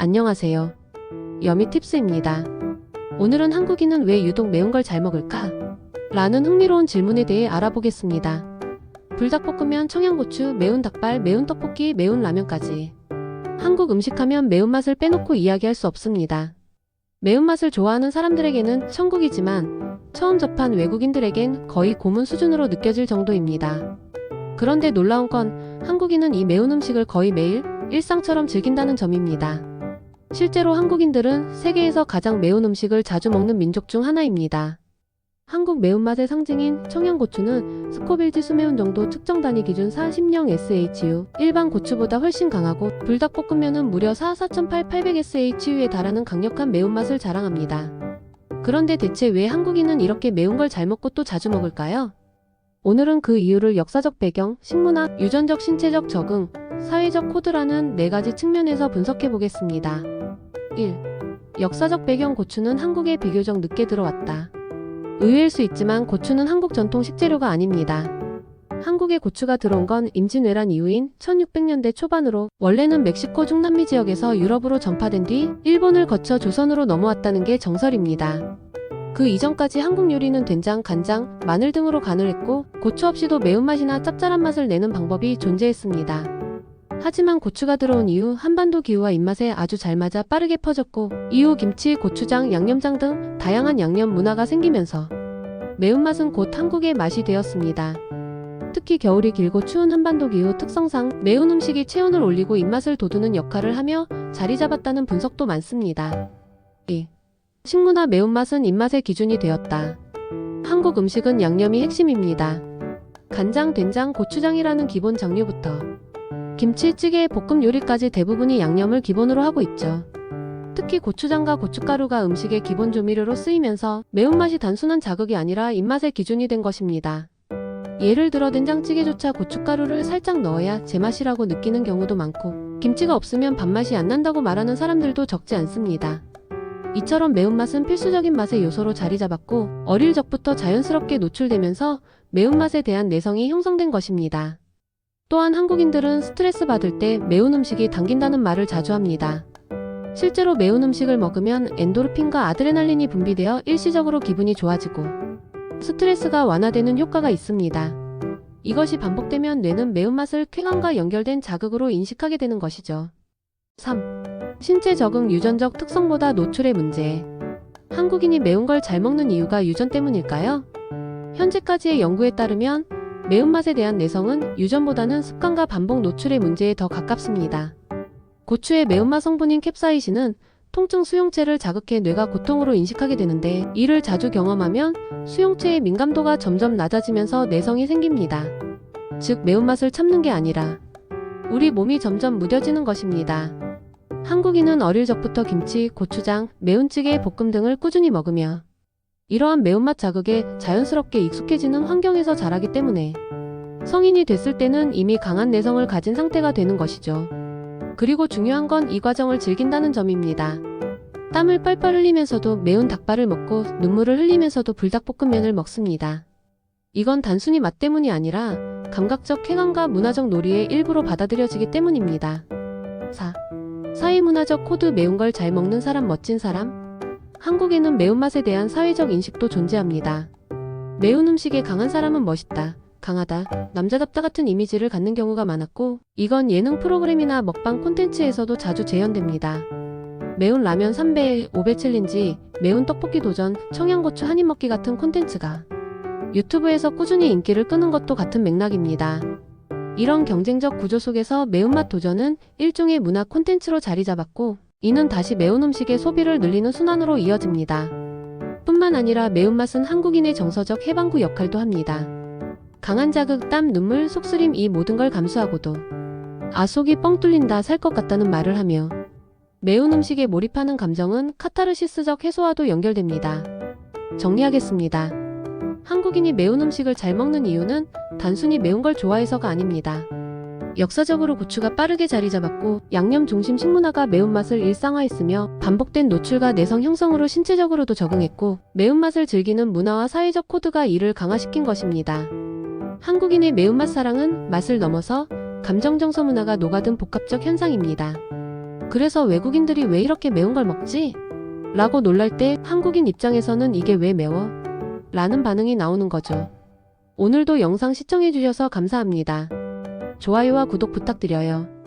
안녕하세요. 여미팁스입니다. 오늘은 한국인은 왜 유독 매운 걸 잘 먹을까? 라는 흥미로운 질문에 대해 알아보겠습니다. 불닭볶음면, 청양고추, 매운 닭발, 매운 떡볶이, 매운 라면까지. 한국 음식하면 매운맛을 빼놓고 이야기할 수 없습니다. 매운맛을 좋아하는 사람들에게는 천국이지만 처음 접한 외국인들에겐 거의 고문 수준으로 느껴질 정도입니다. 그런데 놀라운 건 한국인은 이 매운 음식을 거의 매일 일상처럼 즐긴다는 점입니다. 실제로 한국인들은 세계에서 가장 매운 음식을 자주 먹는 민족 중 하나입니다. 한국 매운맛의 상징인 청양고추는 스코빌 지수 매운 정도 측정 단위 기준 40.SHU, 일반 고추보다 훨씬 강하고 불닭볶음면은 무려 4,800SHU에 달하는 강력한 매운맛을 자랑합니다. 그런데 대체 왜 한국인은 이렇게 매운 걸 잘 먹고 또 자주 먹을까요? 오늘은 그 이유를 역사적 배경, 식문학, 유전적 신체적 적응, 사회적 코드라는 4가지 측면에서 분석해 보겠습니다. 1. 역사적 배경. 고추는 한국에 비교적 늦게 들어왔다. 의외일 수 있지만 고추는 한국 전통 식재료가 아닙니다. 한국에 고추가 들어온 건 임진왜란 이후인 1600년대 초반으로 원래는 멕시코 중남미 지역에서 유럽으로 전파된 뒤 일본을 거쳐 조선으로 넘어왔다는 게 정설입니다. 그 이전까지 한국 요리는 된장, 간장, 마늘 등으로 간을 했고 고추 없이도 매운맛이나 짭짤한 맛을 내는 방법이 존재했습니다. 하지만 고추가 들어온 이후 한반도 기후와 입맛에 아주 잘 맞아 빠르게 퍼졌고 이후 김치, 고추장, 양념장 등 다양한 양념 문화가 생기면서 매운맛은 곧 한국의 맛이 되었습니다. 특히 겨울이 길고 추운 한반도 기후 특성상 매운 음식이 체온을 올리고 입맛을 돋우는 역할을 하며 자리 잡았다는 분석도 많습니다. 2. 식문화. 매운맛은 입맛의 기준이 되었다. 한국 음식은 양념이 핵심입니다. 간장, 된장, 고추장이라는 기본 장류부터 김치, 찌개, 볶음 요리까지 대부분이 양념을 기본으로 하고 있죠. 특히 고추장과 고춧가루가 음식의 기본 조미료로 쓰이면서 매운맛이 단순한 자극이 아니라 입맛의 기준이 된 것입니다. 예를 들어 된장찌개조차 고춧가루를 살짝 넣어야 제맛이라고 느끼는 경우도 많고 김치가 없으면 밥맛이 안 난다고 말하는 사람들도 적지 않습니다. 이처럼 매운맛은 필수적인 맛의 요소로 자리 잡았고 어릴 적부터 자연스럽게 노출되면서 매운맛에 대한 내성이 형성된 것입니다. 또한 한국인들은 스트레스 받을 때 매운 음식이 당긴다는 말을 자주 합니다. 실제로 매운 음식을 먹으면 엔도르핀과 아드레날린이 분비되어 일시적으로 기분이 좋아지고 스트레스가 완화되는 효과가 있습니다. 이것이 반복되면 뇌는 매운맛을 쾌감과 연결된 자극으로 인식하게 되는 것이죠. 3. 신체 적응. 유전적 특성보다 노출의 문제. 한국인이 매운 걸 잘 먹는 이유가 유전 때문일까요? 현재까지의 연구에 따르면 매운맛에 대한 내성은 유전보다는 습관과 반복 노출의 문제에 더 가깝습니다. 고추의 매운맛 성분인 캡사이신은 통증 수용체를 자극해 뇌가 고통으로 인식하게 되는데 이를 자주 경험하면 수용체의 민감도가 점점 낮아지면서 내성이 생깁니다. 즉 매운맛을 참는 게 아니라 우리 몸이 점점 무뎌지는 것입니다. 한국인은 어릴 적부터 김치, 고추장, 매운 찌개, 볶음 등을 꾸준히 먹으며 이러한 매운맛 자극에 자연스럽게 익숙해지는 환경에서 자라기 때문에 성인이 됐을 때는 이미 강한 내성을 가진 상태가 되는 것이죠. 그리고 중요한 건 이 과정을 즐긴다는 점입니다. 땀을 뻘뻘 흘리면서도 매운 닭발을 먹고 눈물을 흘리면서도 불닭볶음면을 먹습니다. 이건 단순히 맛 때문이 아니라 감각적 쾌감과 문화적 놀이의 일부로 받아들여지기 때문입니다. 4. 사회문화적 코드. 매운 걸 잘 먹는 사람, 멋진 사람. 한국에는 매운맛에 대한 사회적 인식도 존재합니다. 매운 음식에 강한 사람은 멋있다, 강하다, 남자답다 같은 이미지를 갖는 경우가 많았고 이건 예능 프로그램이나 먹방 콘텐츠에서도 자주 재현됩니다. 매운 라면 3배, 5배 챌린지, 매운 떡볶이 도전, 청양고추 한입 먹기 같은 콘텐츠가 유튜브에서 꾸준히 인기를 끄는 것도 같은 맥락입니다. 이런 경쟁적 구조 속에서 매운맛 도전은 일종의 문화 콘텐츠로 자리 잡았고 이는 다시 매운 음식의 소비를 늘리는 순환으로 이어집니다. 뿐만 아니라 매운맛은 한국인의 정서적 해방구 역할도 합니다. 강한 자극, 땀, 눈물, 속쓰림 이 모든 걸 감수하고도 아 속이 뻥 뚫린다, 살 것 같다는 말을 하며 매운 음식에 몰입하는 감정은 카타르시스적 해소와도 연결됩니다. 정리하겠습니다. 한국인이 매운 음식을 잘 먹는 이유는 단순히 매운 걸 좋아해서가 아닙니다. 역사적으로 고추가 빠르게 자리 잡았고 양념 중심 식문화가 매운맛을 일상화했으며 반복된 노출과 내성 형성으로 신체적으로도 적응했고 매운맛을 즐기는 문화와 사회적 코드가 이를 강화시킨 것입니다. 한국인의 매운맛 사랑은 맛을 넘어서 감정 정서 문화가 녹아든 복합적 현상입니다. 그래서 외국인들이 왜 이렇게 매운 걸 먹지? 라고 놀랄 때 한국인 입장에서는 이게 왜 매워? 라는 반응이 나오는 거죠. 오늘도 영상 시청해주셔서 감사합니다. 좋아요와 구독 부탁드려요.